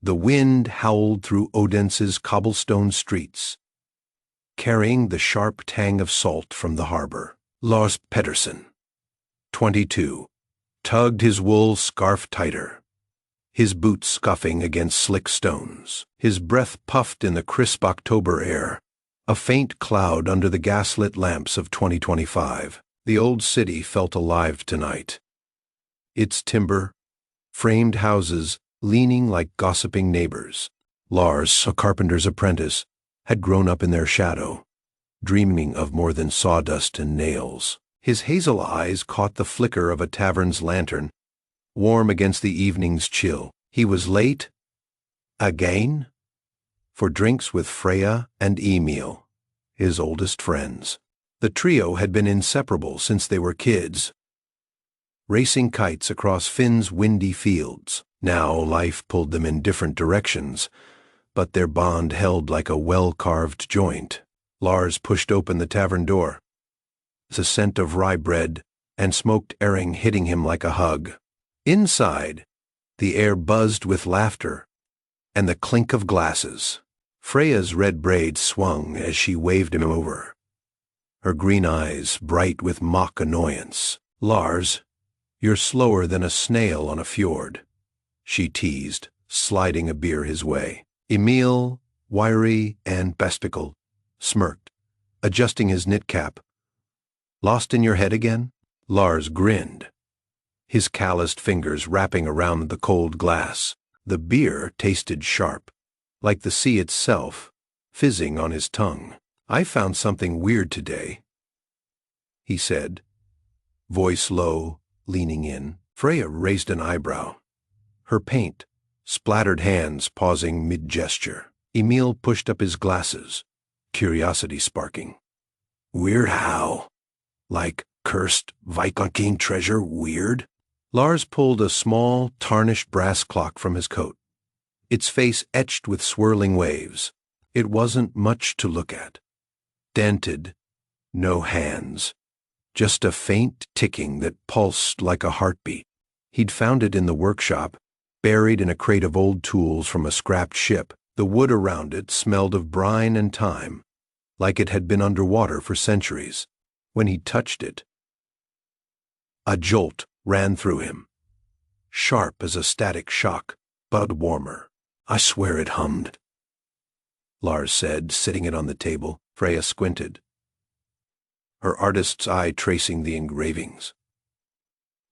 The wind howled through Odense's cobblestone streets, carrying the sharp tang of salt from the harbor. Lars Pedersen, 22, tugged his wool scarf tighter, his boots scuffing against slick stones. His breath puffed in the crisp October air, a faint cloud under the gaslit lamps of 2025. The old city felt alive tonight. Its timber, framed houses leaning like gossiping neighbors. Lars, a carpenter's apprentice, had grown up in their shadow, dreaming of more than sawdust and nails. His hazel eyes caught the flicker of a tavern's lantern, warm against the evening's chill. He was late, again, for drinks with Freya and Emil, his oldest friends. The trio had been inseparable since they were kids, racing kites across Finn's windy fields. Now life pulled them in different directions, but their bond held like a well-carved joint. Lars pushed open the tavern door, the scent of rye bread and smoked herring hitting him like a hug. Inside, the air buzzed with laughter and the clink of glasses. Freya's red braids swung as she waved him over, her green eyes bright with mock annoyance. "Lars, you're slower than a snail on a fjord," she teased, sliding a beer his way. Emil, wiry and bespectacled, smirked, adjusting his knit cap. "Lost in your head again?" Lars grinned, his calloused fingers wrapping around the cold glass. The beer tasted sharp, like the sea itself, fizzing on his tongue. "I found something weird today," he said, voice low, leaning in. Freya raised an eyebrow, her paint splattered hands pausing mid-gesture. Emil pushed up his glasses, curiosity sparking. "Weird how? Like cursed Viking treasure weird?" Lars pulled a small, tarnished brass clock from his coat, its face etched with swirling waves. It wasn't much to look at. Dented, no hands, just a faint ticking that pulsed like a heartbeat. He'd found it in the workshop, buried in a crate of old tools from a scrapped ship. The wood around it smelled of brine and time, like it had been underwater for centuries. When he touched it, a jolt ran through him, sharp as a static shock, but warmer. "I swear it hummed," Lars said, sitting it on the table. Freya squinted, her artist's eye tracing the engravings.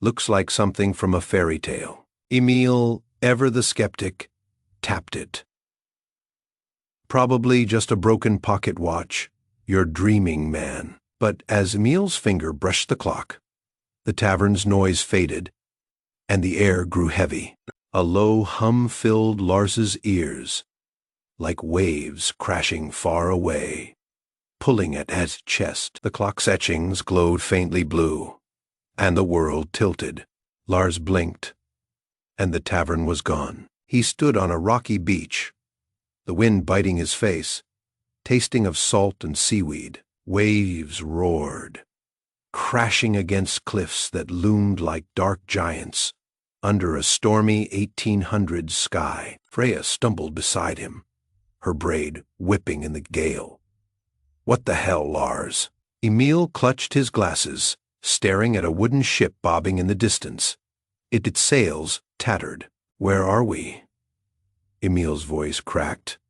"Looks like something from a fairy tale." Emil, ever the skeptic, tapped it. "Probably just a broken pocket watch. You're dreaming, man." But as Emil's finger brushed the clock, the tavern's noise faded, and the air grew heavy. A low hum filled Lars's ears, like waves crashing far away, pulling at his chest. The clock's etchings glowed faintly blue, and the world tilted. Lars blinked, and the tavern was gone. He stood on a rocky beach, the wind biting his face, tasting of salt and seaweed. Waves roared, crashing against cliffs that loomed like dark giants under a stormy 1800s sky. Freya stumbled beside him, her braid whipping in the gale. "What the hell, Lars?" Emil clutched his glasses, staring at a wooden ship bobbing in the distance, its sails tattered. "Where are we?" Emil's voice cracked,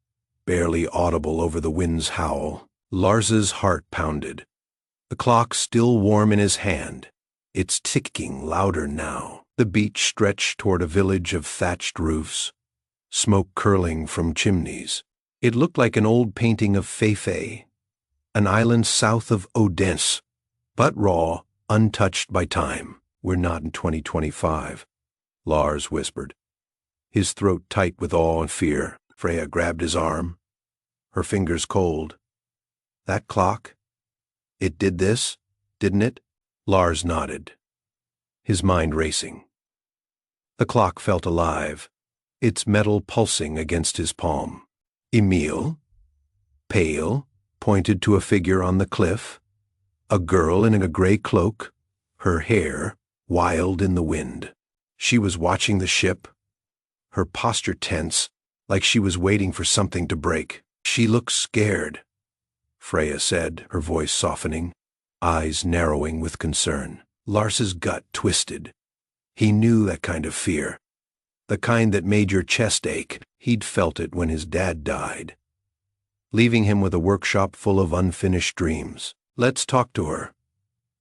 barely audible over the wind's howl. Lars's heart pounded, the clock still warm in his hand, its ticking louder now. The beach stretched toward a village of thatched roofs, smoke curling from chimneys. It looked like an old painting of Feifei, an island south of Odense, but raw, untouched by time. "We're not in 2025, Lars whispered, his throat tight with awe and fear. Freya grabbed his arm, her fingers cold. "That clock? It did this, didn't it?" Lars nodded, his mind racing. The clock felt alive, its metal pulsing against his palm. Emil, pale, pointed to a figure on the cliff, a girl in a gray cloak, her hair wild in the wind. She was watching the ship, her posture tense, like she was waiting for something to break. She looks scared, Freya said, her voice softening, eyes narrowing with concern. Lars's gut twisted. He knew that kind of fear. The kind that made your chest ache. He'd felt it when his dad died, leaving him with a workshop full of unfinished dreams. Let's talk to her,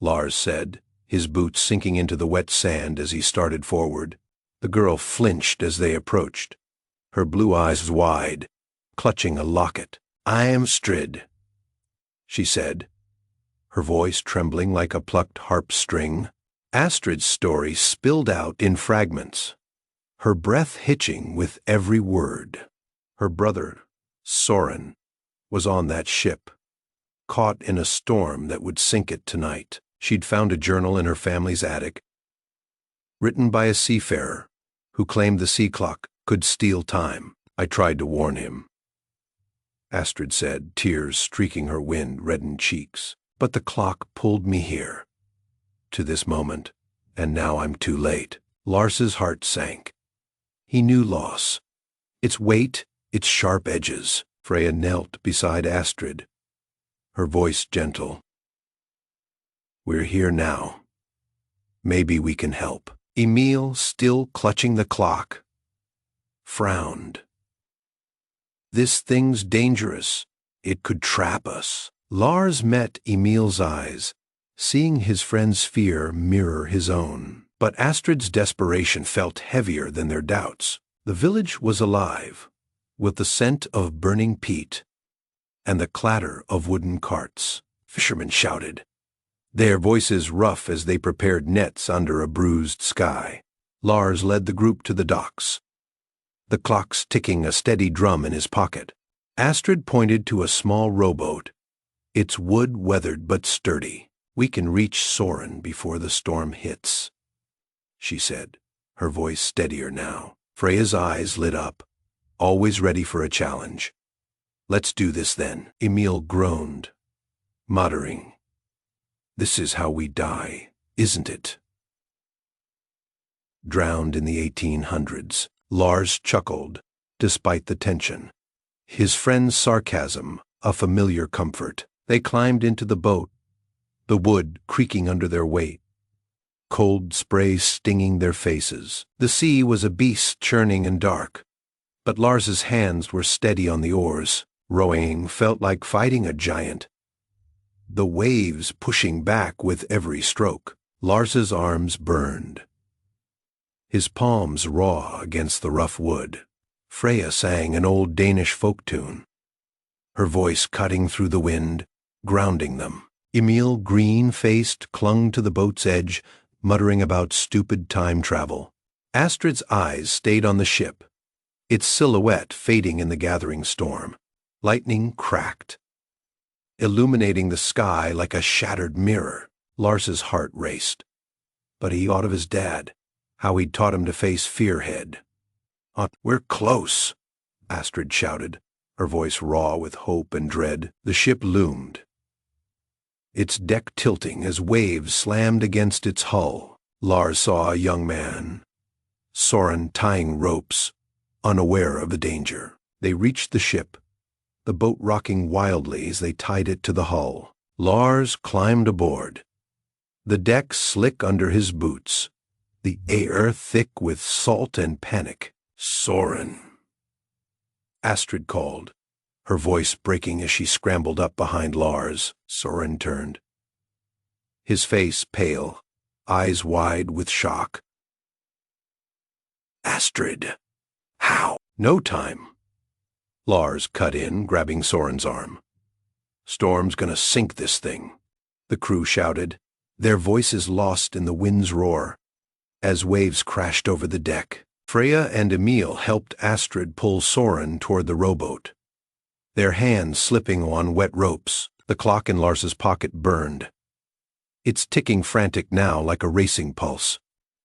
Lars said, his boots sinking into the wet sand as he started forward. The girl flinched as they approached, her blue eyes wide, clutching a locket. "I am Strid," she said, her voice trembling like a plucked harp string. Astrid's story spilled out in fragments, her breath hitching with every word. Her brother, Soren, was on that ship, caught in a storm that would sink it tonight. She'd found a journal in her family's attic, written by a seafarer who claimed the sea clock could steal time. "I tried to warn him," Astrid said, tears streaking her wind-reddened cheeks. "But the clock pulled me here, to this moment, and now I'm too late." Lars's heart sank. He knew loss, its weight, its sharp edges. Freya knelt beside Astrid, her voice gentle. "We're here now. Maybe we can help." Emil, still clutching the clock, frowned. "This thing's dangerous. It could trap us." Lars met Emil's eyes, seeing his friend's fear mirror his own. But Astrid's desperation felt heavier than their doubts. The village was alive, with the scent of burning peat and the clatter of wooden carts. Fishermen shouted, their voices rough as they prepared nets under a bruised sky. Lars led the group to the docks, the clocks ticking a steady drum in his pocket. Astrid pointed to a small rowboat, its wood weathered but sturdy. "We can reach Soren before the storm hits," she said, her voice steadier now. Freya's eyes lit up, always ready for a challenge. "Let's do this then." Emil groaned, muttering, "This is how we die, isn't it?" Drowned in the 1800s, Lars chuckled, despite the tension. His friend's sarcasm, a familiar comfort. They climbed into the boat, the wood creaking under their weight, cold spray stinging their faces. The sea was a beast churning and dark, but Lars's hands were steady on the oars. Rowing felt like fighting a giant, the waves pushing back with every stroke. Lars's arms burned, his palms raw against the rough wood. Freya sang an old Danish folk tune, her voice cutting through the wind, grounding them. Emil, green-faced, clung to the boat's edge, muttering about stupid time travel. Astrid's eyes stayed on the ship, its silhouette fading in the gathering storm. Lightning cracked, illuminating the sky like a shattered mirror. Lars's heart raced, but he thought of his dad, how he'd taught him to face fear head. "We're close," Astrid shouted, her voice raw with hope and dread. The ship loomed, its deck tilting as waves slammed against its hull. Lars saw a young man, Soren, tying ropes, unaware of the danger. They reached the ship, the boat rocking wildly as they tied it to the hull. Lars climbed aboard, the deck slick under his boots, the air thick with salt and panic. "Soren," Astrid called, her voice breaking as she scrambled up behind Lars. Soren turned, his face pale, eyes wide with shock. "Astrid, how?" "No time," Lars cut in, grabbing Soren's arm. "Storm's gonna sink this thing," the crew shouted, their voices lost in the wind's roar, as waves crashed over the deck. Freya and Emil helped Astrid pull Soren toward the rowboat, their hands slipping on wet ropes. The clock in Lars's pocket burned, its ticking frantic now like a racing pulse.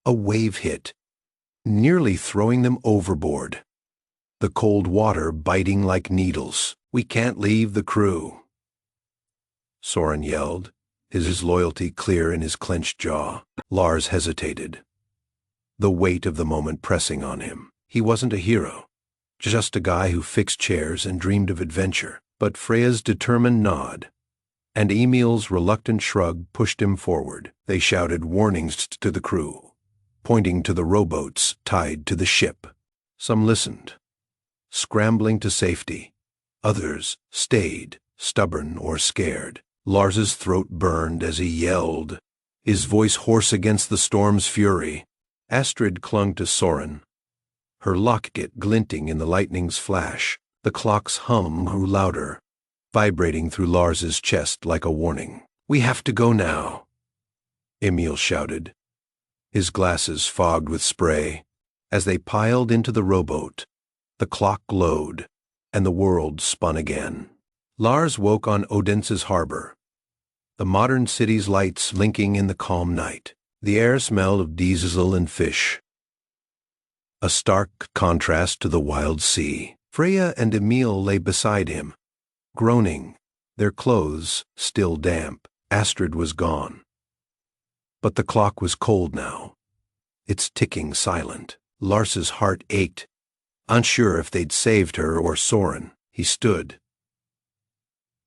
A wave hit, nearly throwing them overboard, the cold water biting like needles. "We can't leave the crew," Soren yelled, his loyalty clear in his clenched jaw. Lars hesitated, the weight of the moment pressing on him. He wasn't a hero, Just a guy who fixed chairs and dreamed of adventure. But Freya's determined nod and Emil's reluctant shrug pushed him forward. They shouted warnings to the crew, pointing to the rowboats tied to the ship. Some listened, scrambling to safety. Others stayed, stubborn or scared. Lars's throat burned as he yelled, his voice hoarse against the storm's fury. Astrid clung to Soren, her locket glinting in the lightning's flash. The clock's hum grew louder, vibrating through Lars's chest like a warning. "We have to go now," Emil shouted, his glasses fogged with spray. As they piled into the rowboat, the clock glowed, and the world spun again. Lars woke on Odense's harbor, the modern city's lights blinking in the calm night. The air smelled of diesel and fish, a stark contrast to the wild sea. Freya and Emil lay beside him, groaning, their clothes still damp. Astrid was gone. But the clock was cold now, its ticking silent. Lars's heart ached, unsure if they'd saved her or Soren. He stood,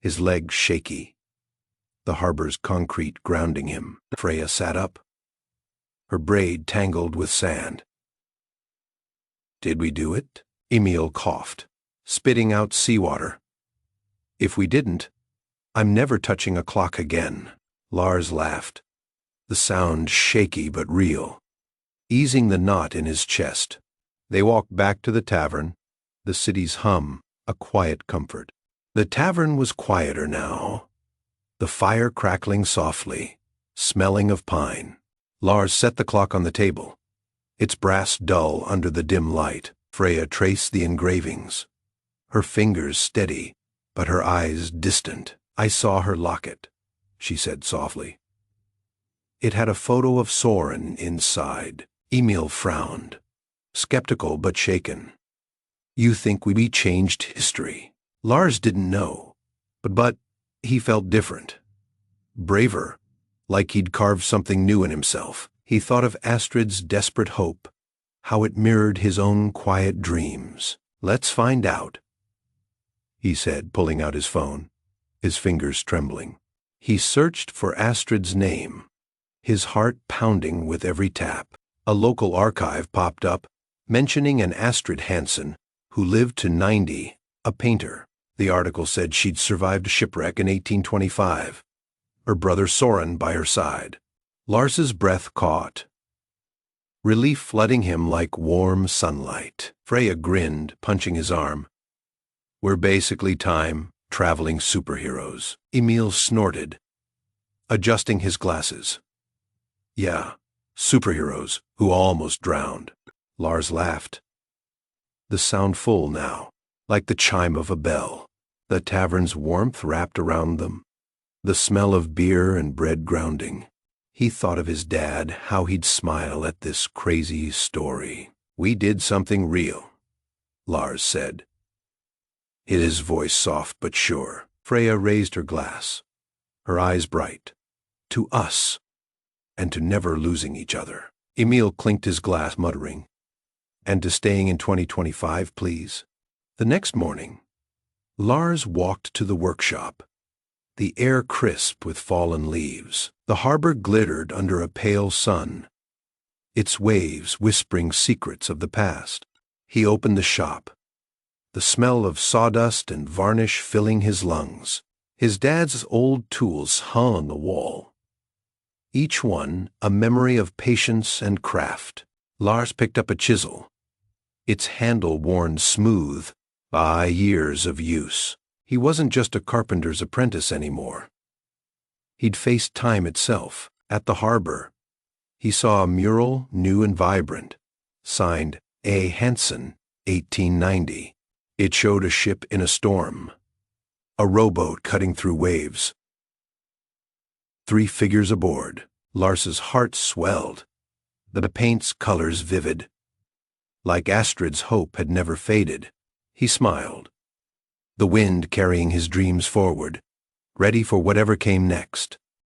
his legs shaky, the harbor's concrete grounding him. Freya sat up, her braid tangled with sand. "Did we do it?" Emil coughed, spitting out seawater. "If we didn't, I'm never touching a clock again." Lars laughed, the sound shaky but real, easing the knot in his chest. They walked back to the tavern, the city's hum a quiet comfort. The tavern was quieter now, the fire crackling softly, smelling of pine. Lars set the clock on the table, its brass dull under the dim light. Freya traced the engravings, her fingers steady, but her eyes distant. "I saw her locket," she said softly. It had a photo of Soren inside. Emil frowned, skeptical but shaken. "You think we changed history?" Lars didn't know, but he felt different, braver, like he'd carved something new in himself. He thought of Astrid's desperate hope, how it mirrored his own quiet dreams. "Let's find out," he said, pulling out his phone, his fingers trembling. He searched for Astrid's name, his heart pounding with every tap. A local archive popped up, mentioning an Astrid Hansen, who lived to 90, a painter. The article said she'd survived a shipwreck in 1825, her brother Soren by her side. Lars's breath caught, relief flooding him like warm sunlight. Freya grinned, punching his arm. "We're basically time-traveling superheroes." Emil snorted, adjusting his glasses. "Yeah, superheroes who almost drowned." Lars laughed, the sound full now, like the chime of a bell. The tavern's warmth wrapped around them, the smell of beer and bread grounding. He thought of his dad, how he'd smile at this crazy story. "We did something real," Lars said, his voice soft but sure. Freya raised her glass, her eyes bright. "To us, and to never losing each other." Emil clinked his glass, muttering, "And to staying in 2025, please." The next morning, Lars walked to the workshop, the air crisp with fallen leaves. The harbor glittered under a pale sun, its waves whispering secrets of the past. He opened the shop, the smell of sawdust and varnish filling his lungs. His dad's old tools hung on the wall, each one a memory of patience and craft. Lars picked up a chisel, its handle worn smooth by years of use. He wasn't just a carpenter's apprentice anymore. He'd faced time itself. At the harbor, he saw a mural, new and vibrant, signed A. Hansen, 1890. It showed a ship in a storm, a rowboat cutting through waves. 3 figures aboard. Lars's heart swelled, the paint's colors vivid. Like Astrid's hope had never faded. He smiled, the wind carrying his dreams forward, ready for whatever came next.